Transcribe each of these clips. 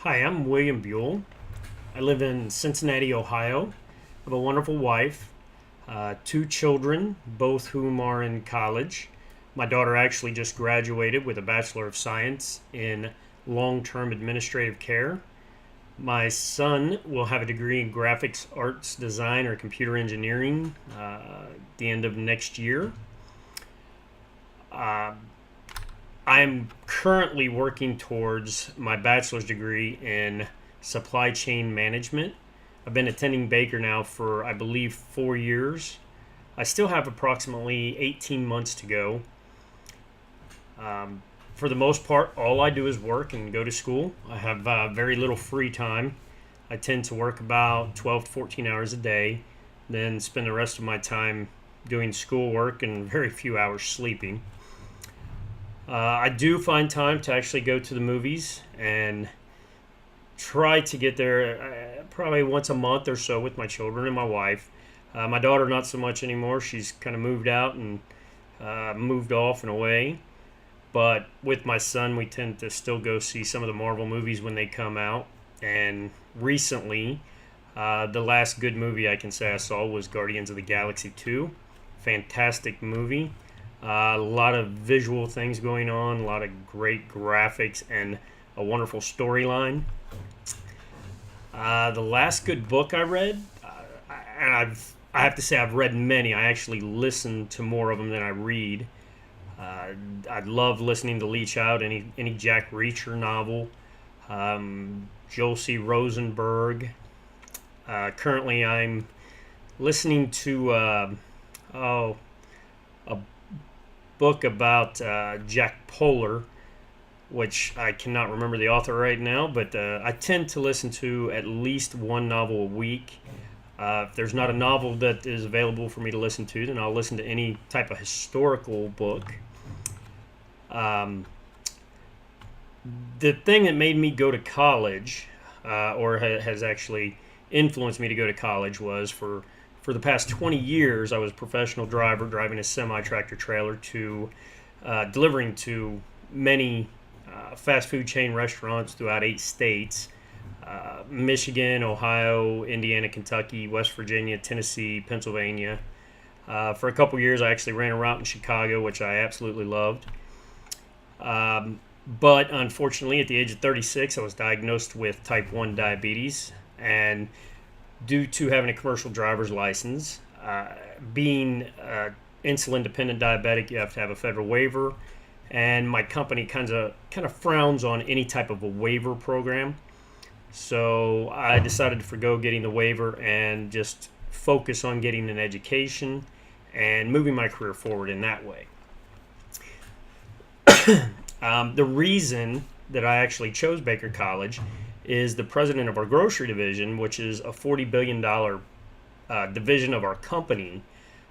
Hi, I'm William Buell. I live in Cincinnati, Ohio. I have a wonderful wife, two children, both whom are in college. My daughter actually just graduated with a Bachelor of Science in long term administrative care. My son will have a degree in graphics arts design or computer engineering at the end of next year. Uh, I'm currently working towards my bachelor's degree in supply chain management. I've been attending Baker now for, I believe, 4 years. I still have approximately 18 months to go. Um, for the most part, all I do is work and go to school. I have very little free time. I tend to work about 12 to 14 hours a day, then spend the rest of my time doing schoolwork and very few hours sleeping. I do find time to actually go to the movies and try to get there probably once a month or so with my children and my wife. My daughter, not so much anymore. She's kind of moved out and moved off and away. But with my son, we tend to still go see some of the Marvel movies when they come out. And recently, the last good movie I can say I saw was Guardians of the Galaxy 2. Fantastic movie. A lot of visual things going on, a lot of great graphics, and a wonderful storyline. The last good book I read, and I have to say I've read many. I actually listen to more of them than I read. I love listening to Lee Child, any Jack Reacher novel, Joel C. Rosenberg. Currently, I'm listening to oh a book about Jack Polar, which I cannot remember the author right now, but I tend to listen to at least one novel a week. If there's not a novel that is available for me to listen to, then I'll listen to any type of historical book. Um, the thing that made me go to college, has actually influenced me to go to college, was for the past 20 years, I was a professional driver driving a semi tractor trailer to delivering to many fast food chain restaurants throughout 8 states: Michigan, Ohio, Indiana, Kentucky, West Virginia, Tennessee, Pennsylvania. For a couple years, I actually ran a route in Chicago, which I absolutely loved. But unfortunately, at the age of 36, I was diagnosed with type 1 diabetes. And due to having a commercial driver's license, being insulin dependent diabetic, you have to have a federal waiver. And my company kind of frowns on any type of a waiver program. So I decided to forgo getting the waiver and just focus on getting an education and moving my career forward in that way. The reason that I actually chose Baker College is the president of our grocery division, which is a $40 billion division of our company,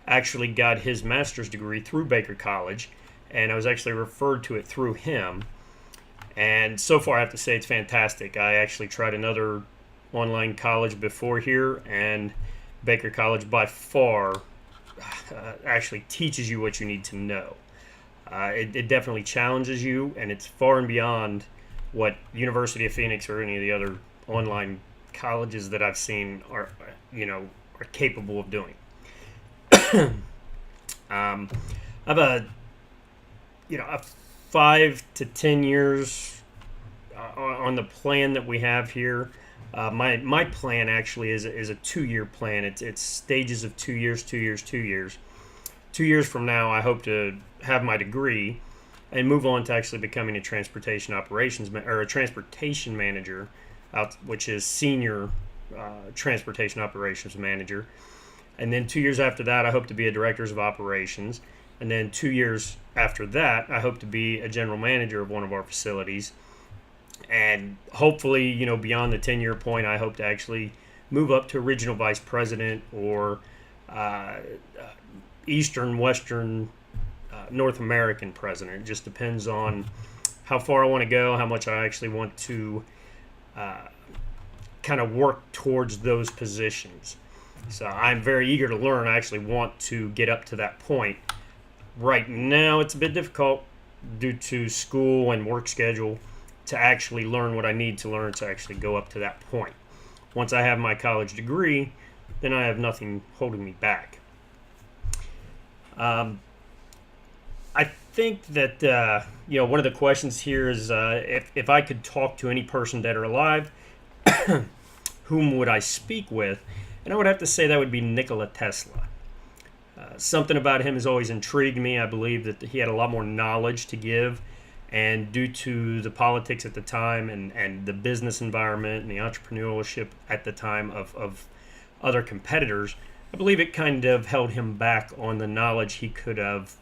actually got his master's degree through Baker College, and I was actually referred to it through him. And so far, I have to say it's fantastic. I actually tried another online college before here, and Baker College by far actually teaches you what you need to know. It definitely challenges you, and it's far and beyond what University of Phoenix or any of the other online colleges that I've seen are capable of doing. I have a 5 to 10 years on the plan that we have here. My plan actually is a 2 year plan. It's stages of 2 years, 2 years, 2 years. 2 years from now, I hope to have my degree and move on to actually becoming a transportation operations or a transportation manager, which is senior transportation operations manager. And then 2 years after that, I hope to be a director of operations. And then 2 years after that, I hope to be a general manager of one of our facilities. And hopefully, beyond the 10-year point, I hope to actually move up to regional vice president or Eastern, Western, North American president. It just depends on how far I want to go, how much I actually want to kind of work towards those positions. So I'm very eager to learn. I actually want to get up to that point. Right now, it's a bit difficult due to school and work schedule, to actually learn what I need to learn to actually go up to that point. Once I have my college degree, then I have nothing holding me back. I think that one of the questions here is if I could talk to any person dead or alive, whom would I speak with? And I would have to say that would be Nikola Tesla. Something about him has always intrigued me. I believe that he had a lot more knowledge to give, and due to the politics at the time and the business environment and the entrepreneurship at the time of other competitors, I believe it kind of held him back on the knowledge he could have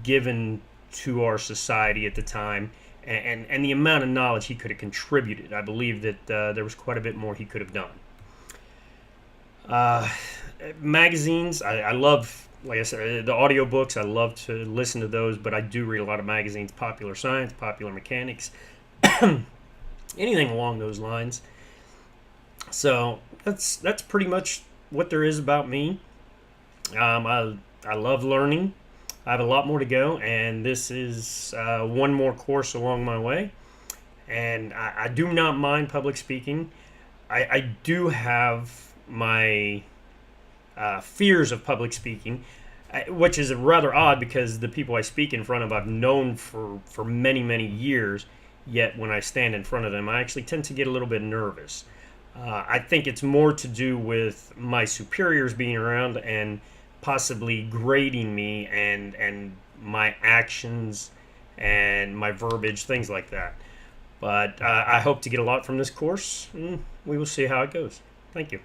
given to our society at the time, and the amount of knowledge he could have contributed. I believe that there was quite a bit more he could have done. Magazines, I love, like I said, the audiobooks. I love to listen to those, but I do read a lot of magazines, Popular Science, Popular Mechanics, anything along those lines. So that's pretty much what there is about me. I love learning. I have a lot more to go, and this is one more course along my way. And I do not mind public speaking. I do have my fears of public speaking, which is rather odd because the people I speak in front of I've known for many, many years. Yet when I stand in front of them, I actually tend to get a little bit nervous. I think it's more to do with my superiors being around and possibly grading me and my actions and my verbiage, things like that. But I hope to get a lot from this course, and we will see how it goes. Thank you.